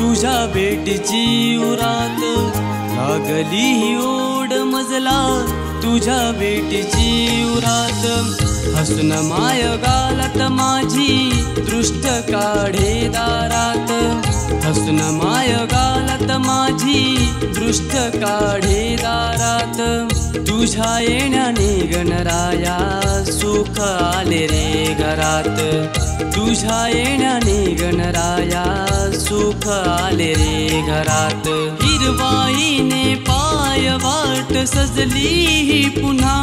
तुझ्या भेटीची उरात लागली ही ओढ मजला, तुझ्या भेटीची उरात हसून माय गालात माझी दृष्ट काढे दारात, हसून माय गालात माझी दृष्ट काढे दारात, तुझ्या येण्याने गणराया सुख आले रे घरात, तुझ्या येण्याने गणराया सुख आले रे घरात, हिरवाईने पाय वाट सजली ही पुन्हा,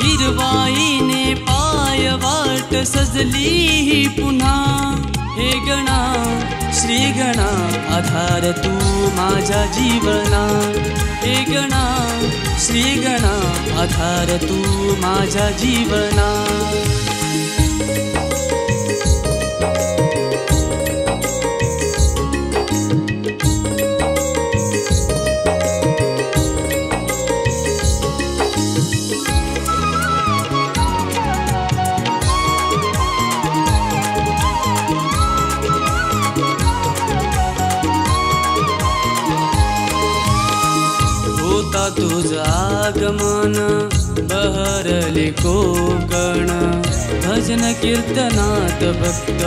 हिरवाईने पाय वाट सजली ही पुन्हा, हे गणा श्री गणा आधार तू माझ्या जीवना, हे गणा श्री गणा आधार तू माझ्या जीवना. तुझं आगमन बहरले कोकण, भजन कीर्तनात भक्त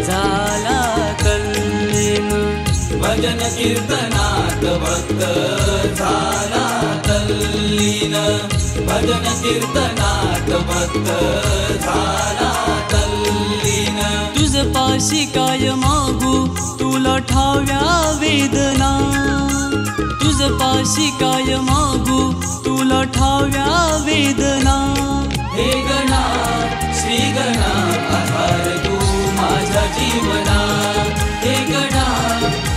झाला तल्लीन, भजन कीर्तनात भक्त झाला तल्लीन, भजन कीर्तनात भक्त झाला तल्लीन. तुझ पाशी काय मागू तुला ठाव्या वेदना, तुझ पाशी काय मागू तुला ठाव्या वेदना, हे गणा श्री गणा आधार तू माझ्या जीवना, हे गणा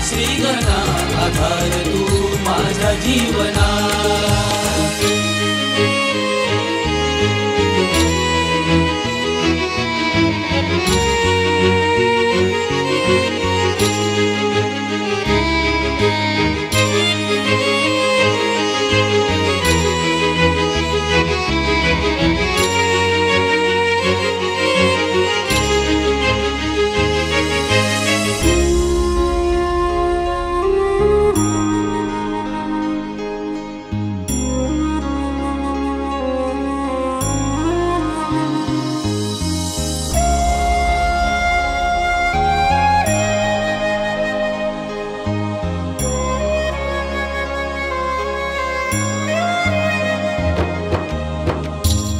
श्री गणा आधार तू माझ्या जीवना.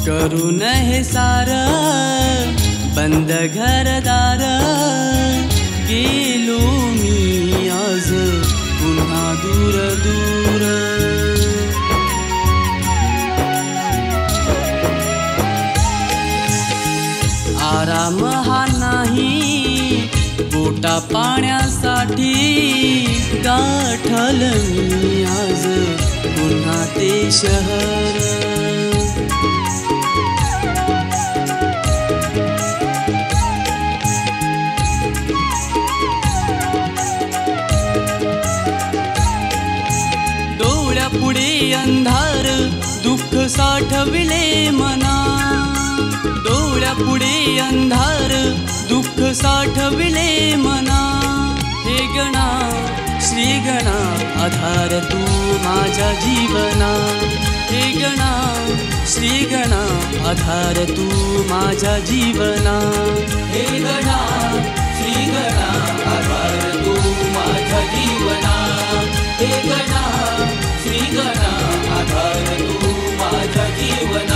करून हे सार बंद घरदार, गेलो मी आज पुन्हा दूर दूर, आराम हा नाही पोटा पाण्यासाठी, गाठल मी आज पुन्हा ते शहर, पुढे अंधार दुःख साठविले मना, डोळ्या पुढे अंधार दुःख साठविले मना, हे गणा श्री गणा आधार तू माझ्या जीवना, हे गणा श्री गणा आधार तू माझ्या जीवना, हे गणा श्री गणा आधार तू माझ्या जीवना, हे गणा श्री गणा आधार तू माझ्या जीवना.